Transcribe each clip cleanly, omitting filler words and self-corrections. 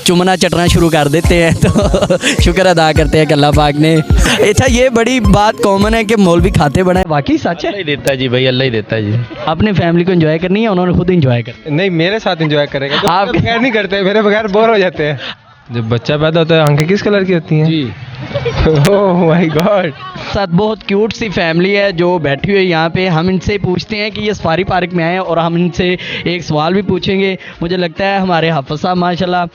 चुमना चटना शुरू कर देते हैं तो शुक्र अदा करते हैं कि अल्लाह पाक ने। अच्छा, ये बड़ी बात कॉमन है कि मौलवी खाते बनाए, वाकई सच है? अल्लाह ही देता है जी भाई, अल्लाह ही देता है जी। अपने फैमिली को एंजॉय करनी है, उन्होंने खुद एंजॉय करनी नहीं, मेरे साथ एंजॉय करेगा तो आप- बगैर नहीं करते, मेरे बगैर बोर हो जाते हैं। जब बच्चा पैदा होता है आंखें किस कलर की होती हैं? जी। Oh my God. साथ बहुत क्यूट सी फैमिली है जो बैठी हुई है यहाँ पे। हम इनसे पूछते हैं कि ये सफारी पार्क में आए हैं और हम इनसे एक सवाल भी पूछेंगे। मुझे लगता है हमारे हाफिज़ साहब माशाल्लाह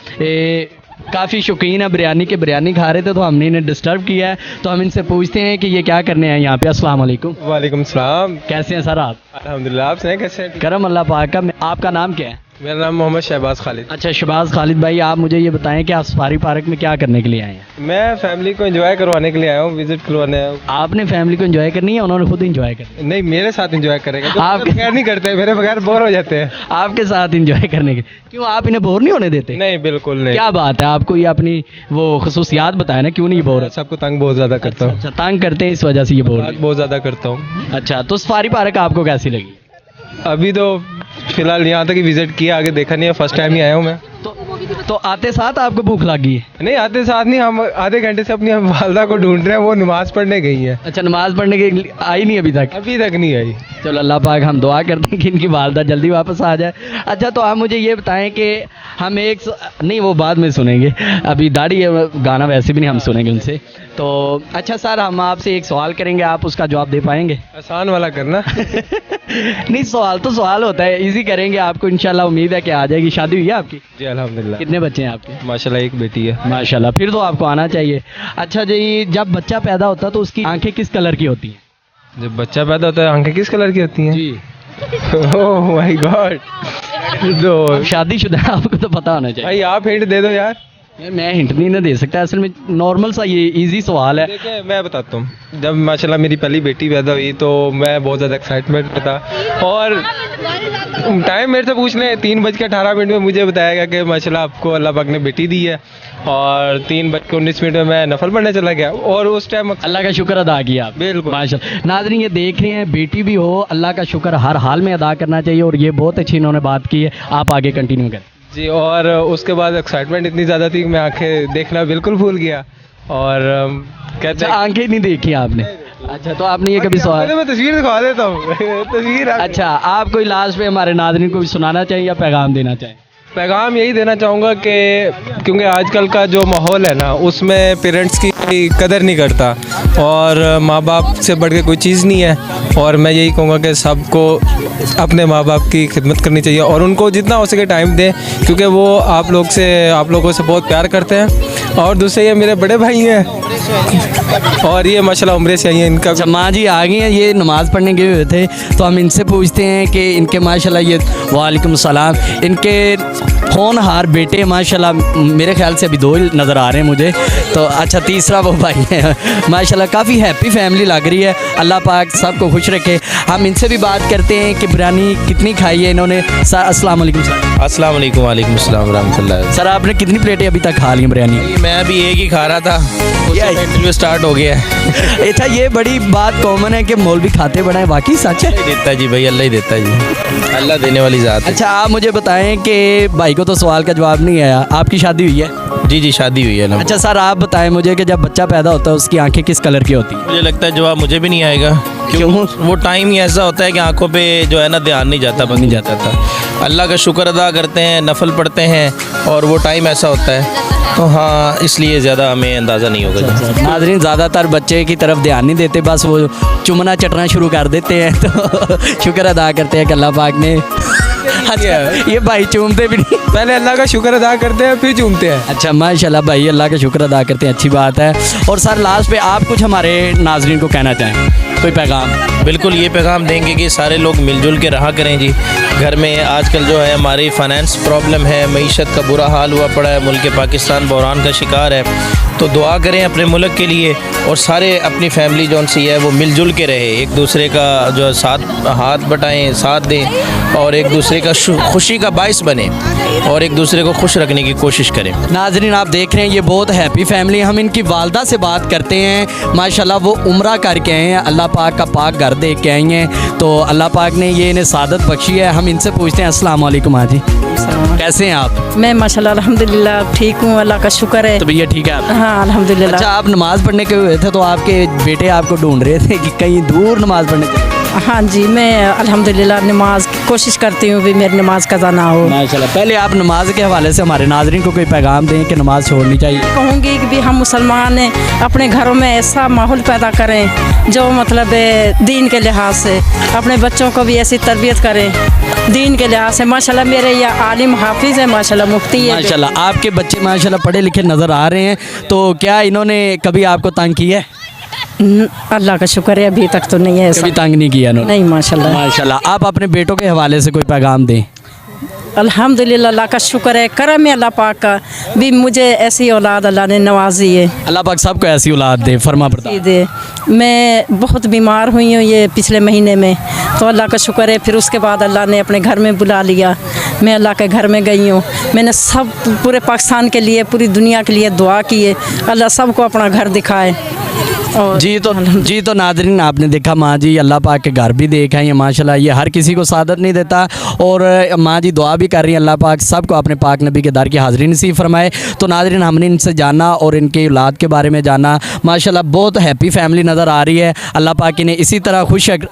काफ़ी शौकीन है बिरयानी के, बिरयानी खा रहे थे तो हमने इन्हें डिस्टर्ब किया है। तो हम इनसे पूछते हैं कि ये क्या करने आए यहाँ पे। अस्सलाम वालेकुम। वालेकुम सलाम। कैसे हैं सर आप? अल्हम्दुलिल्लाह, आप सुनाएं कैसे हैं? करम अल्लाह पाक का। आपका नाम क्या है? मेरा नाम मोहम्मद शहबाज खालिद। अच्छा शहबाज खालिद भाई, आप मुझे ये बताएं कि आप सफारी पार्क में क्या करने के लिए आए हैं? मैं फैमिली को एंजॉय करवाने के लिए आया हूँ, विजिट करवाने आया हूँ। आपने फैमिली को एंजॉय करनी है, उन्होंने खुद एंजॉय करनी नहीं, मेरे साथ एंजॉय करेगा तो आप- बगैर नहीं करते, मेरे बगैर बोर हो जाते हैं। है आपके साथ एंजॉय करने के। क्यों, आप इन्हें बोर नहीं होने देते? नहीं, बिल्कुल नहीं। क्या बात है, आपको ये अपनी वो खसूसियात बताए ना, क्यों नहीं बोर? मैं सबको तंग बहुत ज्यादा करता हूँ। अच्छा, तंग करते हैं इस वजह से ये बोर बात बहुत ज्यादा करता हूँ। अच्छा, तो सफारी पार्क आपको कैसी लगी? अभी तो फिलहाल यहाँ तक ही विजिट किया, आगे देखा नहीं है, फर्स्ट टाइम ही आया हूँ मैं। तो आते साथ आपको भूख लगी है? नहीं, आते साथ नहीं, हम आधे घंटे से अपनी वालदा को ढूंढ रहे हैं, वो नमाज पढ़ने गई है, अच्छा, नमाज पढ़ने के लिए आई नहीं अभी तक? अभी तक नहीं आई। चलो अल्लाह पाक हम दुआ करते हैं कि इनकी वालदा जल्दी वापस आ जाए। अच्छा, तो आप मुझे ये बताएं कि हम नहीं, वो बाद में सुनेंगे, अभी दाढ़ी है, गाना वैसे भी नहीं हम सुनेंगे उनसे। तो अच्छा सर, हम आपसे एक सवाल करेंगे, आप उसका जवाब दे पाएंगे? आसान वाला करना। नहीं, सवाल तो सवाल होता है, इजी करेंगे आपको, इंशाल्लाह उम्मीद है कि आ जाएगी। शादी हुई है आपकी? जी अल्हम्दुलिल्लाह। कितने बच्चे हैं आपके? माशाल्लाह एक बेटी है। माशाल्लाह, फिर तो आपको आना चाहिए। अच्छा जी, जब बच्चा पैदा होता है तो उसकी आंखें किस कलर की होती हैं? जब बच्चा पैदा होता है आंखें किस कलर की होती हैं? जी। Oh my God. तो शादीशुदा है, आपको तो पता होना चाहिए। भाई आप हिंट दे दो यार। मैं हिंट नहीं ना दे सकता, असल में नॉर्मल सा ये इजी सवाल है। देखिए मैं बताता हूँ, जब माशाल्लाह मेरी पहली बेटी पैदा हुई तो मैं बहुत ज़्यादा एक्साइटमेंट में था, और टाइम मेरे से पूछने 3:18 में मुझे बताया गया कि माशाल्लाह आपको अल्लाह पाक ने बेटी दी है, और 3:19 में मैं नफल पढ़ने चला गया, और उस टाइम अल्लाह का शुक्र अदा किया आप। बिल्कुल। माशाल्लाह। नाज़रीन, ये देख रहे हैं, बेटी भी हो, अल्लाह का शुक्र हर हाल में अदा करना चाहिए, और ये बहुत अच्छी इन्होंने बात की है। आप आगे कंटिन्यू करें। जी, और उसके बाद एक्साइटमेंट इतनी ज़्यादा थी कि मैं आंखें देखना बिल्कुल भूल गया, और कहते अच्छा, आंखें नहीं देखी आपने? अच्छा, तो आपने ये कभी सवाल, मैं तस्वीर दिखा देता हूँ। तस्वीर अच्छा, आप कोई लास्ट पे हमारे नाज़रीन को भी सुनाना चाहिए या पैगाम देना चाहें? पैगाम यही देना चाहूँगा कि क्योंकि आजकल का जो माहौल है ना, उसमें पेरेंट्स की कदर नहीं करता, और माँ बाप से बढ़ के कोई चीज़ नहीं है, और मैं यही कहूँगा कि सबको अपने माँ बाप की खिदमत करनी चाहिए, और उनको जितना हो सके टाइम दें, क्योंकि वो आप लोगों से बहुत प्यार करते हैं। और दूसरे ये मेरे बड़े भाई हैं, और ये माशाल्लाह उम्र से आई हैं, इनका अच्छा, माँ जी आ गई हैं, ये नमाज़ पढ़ने गए हुए थे, तो हम इनसे पूछते हैं कि इनके माशाल्लाह ये वालेकुम सलाम, इनके होनहार बेटे माशाल्लाह, मेरे ख्याल से अभी 2 ही नज़र आ रहे हैं मुझे, तो अच्छा तीसरा वो भाई है माशाल्लाह। काफ़ी हैप्पी फैमिली लग रही है, अल्लाह पाक सबको खुश रखे। हम इनसे भी बात करते हैं कि बिरयानी कितनी खाई है इन्होंने। सर अस्सलाम वालेकुम। सर अस्सलाम वालेकुम। वालेकुम अस्सलाम रहमतुल्लाह। सर, आपने कितनी प्लेटें अभी तक खा ली हैं बिरयानी? मैं अभी एक ही खा रहा था, इंटरव्यू स्टार्ट हो गया है। अच्छा, ये बड़ी बात कॉमन है कि मौलवी खाते बनाए, वाकई सच है? अल्लाह ही देता है जी भाई, अल्लाह ही देता है जी, अल्लाह देने वाली ज़ात है। अच्छा, आप मुझे बताएं कि भाई को तो सवाल का जवाब नहीं आया, आपकी शादी हुई है? जी जी, शादी हुई है ना। अच्छा सर, आप बताएं मुझे कि जब बच्चा पैदा होता है उसकी आंखें किस कलर की होती हैं? मुझे लगता है जवाब मुझे भी नहीं आएगा, क्यों? वो टाइम ही ऐसा होता है कि आंखों पे जो है ना ध्यान नहीं जाता, बन नहीं जाता था। अल्लाह का शुक्र अदा करते हैं, नफल पढ़ते हैं, और वो टाइम ऐसा होता है, तो हाँ इसलिए ज़्यादा हमें अंदाज़ा नहीं होगा। नाज़रीन, ज़्यादातर बच्चे की तरफ ध्यान नहीं देते, बस वो चुमना चटना शुरू कर देते हैं, तो शुक्र अदा करते हैं कि अल्लाह पाक ने। अच्छा, ये भाई चूमते भी नहीं? पहले अल्लाह का शुक्र अदा करते हैं, फिर चूमते हैं। अच्छा माशाल्लाह भाई, अल्लाह का शुक्र अदा करते हैं, अच्छी बात है। और सर लास्ट पे आप कुछ हमारे नाज़रीन को कहना चाहें, कोई पैगाम? बिल्कुल, ये पैगाम देंगे कि सारे लोग मिलजुल के रहा करें जी। घर में आजकल जो है हमारी फाइनेंस प्रॉब्लम है, मईशत का बुरा हाल हुआ पड़ा है, मुल्क पाकिस्तान बहरान का शिकार है, तो दुआ करें अपने मुल्क के लिए, और सारे अपनी फैमिली जो सी है वो मिलजुल के रहे, एक दूसरे का जो है साथ हाथ बटाएं, साथ दें, और एक दूसरे का खुशी का बाइस बने, और एक दूसरे को खुश रखने की कोशिश करें। नाज़रीन, आप देख रहे हैं ये बहुत हैप्पी फैमिली। हम इनकी वालदा से बात करते हैं, माशाल्लाह वो उम्रा करके आए हैं, अल्लाह पाक का पाक घर देख के आई हैं, तो अल्लाह पाक ने ये इन्हें सादत बख्शी है। हम इनसे पूछते हैं, अस्सलाम वालेकुम हाँ जी, कैसे हैं आप? मैं माशाल्लाह अल्हम्दुलिल्लाह ठीक हूँ, अल्लाह का शुक्र है। तो भैया ठीक है आप? हाँ अल्हम्दुलिल्लाह। अच्छा, आप नमाज़ पढ़ने के हुए थे तो आपके बेटे आपको ढूंढ रहे थे कि कहीं दूर नमाज़ पढ़ने के? हाँ जी, मैं अल्हम्दुलिल्लाह नमाज कोशिश करती हूँ भी मेरी नमाज कज़ा ना हो। माशाल्लाह। पहले आप नमाज के हवाले से हमारे नाज़रीन को कोई पैगाम दें कि नमाज छोड़नी चाहिए। कहूँगी कि भी हम मुसलमान हैं, अपने घरों में ऐसा माहौल पैदा करें जो मतलब दीन के लिहाज से अपने बच्चों को भी ऐसी तरबियत करें दीन के लिहाज से। माशाल्लाह मेरे यहाँ आलिम हाफिज़ है, माशाल्लाह मुफ्ती है। माशाल्लाह आपके बच्चे माशाल्लाह पढ़े लिखे नज़र आ रहे हैं, तो क्या इन्होंने कभी आपको तंग किया है? अल्लाह का शुक्र है अभी तक तो नहीं है ऐसा। कभी तंग नहीं किया इन्होंने? नहीं माशाल्लाह। माशाल्लाह। आप अपने बेटों के हवाले से कोई पैगाम दें। अल्हम्दुलिल्लाह अल्लाह का शुक्र है, करम है अल्लाह पाक का भी मुझे ऐसी औलाद अल्लाह ने नवाजी है। अल्लाह पाक सबको ऐसी औलाद दे, फरमा बरदार। दे। मैं बहुत बीमार हुई हूँ ये पिछले महीने में, तो अल्लाह का शुक्र है फिर उसके बाद अल्लाह ने अपने घर में बुला लिया। मैं अल्लाह के घर में गई हूँ, मैंने सब पूरे पाकिस्तान के लिए पूरी दुनिया के लिए दुआ की है, अल्लाह सबको अपना घर दिखाए। और जी तो नादरीन आपने देखा माँ जी अल्लाह पाक के घर भी देखा है, ये माशाल्लाह ये हर किसी को सादत नहीं देता, और माँ जी दुआ भी कर रही हैं अल्लाह पाक सबको अपने पाक नबी के दर की हाज़िरी नसीब फरमाए। तो नादरीन हमने इनसे जाना और इनके औलाद के बारे में जाना, माशाल्लाह बहुत हैप्पी फैमिली नज़र आ रही है। अल्लाह पाक इन्हें इसी तरह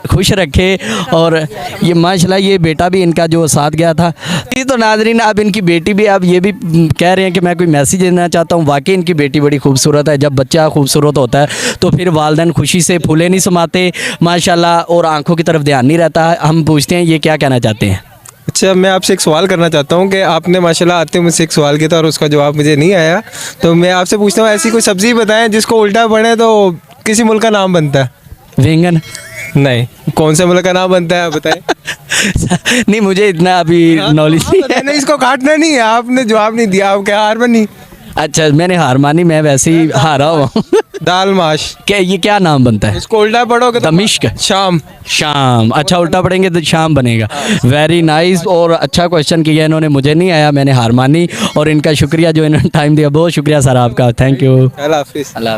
खुश रखे, और ये माशाल्लाह ये बेटा भी इनका जो साथ गया था। जी तो नादरीन अब इनकी बेटी भी अब ये भी कह रहे हैं कि मैं कोई मैसेज देना चाहता हूँ। वाकई इनकी बेटी बड़ी खूबसूरत है, जब बच्चा खूबसूरत होता है तो फिर वालिदैन खुशी से फूले नहीं समाते माशाल्लाह, और आंखों की तरफ ध्यान नहीं रहता। हम पूछते हैं ये क्या कहना चाहते हैं। अच्छा, मैं आपसे एक सवाल करना चाहता हूँ कि आपने माशाल्लाह आते मुझसे एक सवाल किया था और उसका जवाब मुझे नहीं आया, तो मैं आपसे पूछता हूँ ऐसी कोई सब्ज़ी बताएं जिसको उल्टा पढ़े तो किसी मुल्क का नाम बनता है। वेंगन? नहीं, कौन से मुल्क का नाम बनता है बताएं। नहीं मुझे इतना अभी नॉलेज नहीं, इसको काटना नहीं है, आपने जवाब नहीं दिया, आप क्या हार बनी? अच्छा मैंने हार मानी, मैं वैसे ही हारा हुआ हूँ। दाल माश। क्या ये क्या नाम बनता है? इसको उल्टा पढ़ोगे तो दमिश्क? शाम। शाम, अच्छा उल्टा पढ़ेंगे तो शाम बनेगा। वेरी नाइस, और अच्छा क्वेश्चन किया इन्होंने, मुझे नहीं आया, मैंने हार मानी, और इनका शुक्रिया जो इन्होंने टाइम दिया, बहुत शुक्रिया सर आपका, थैंक यू। अल्लाह हाफिज़। अल्लाह।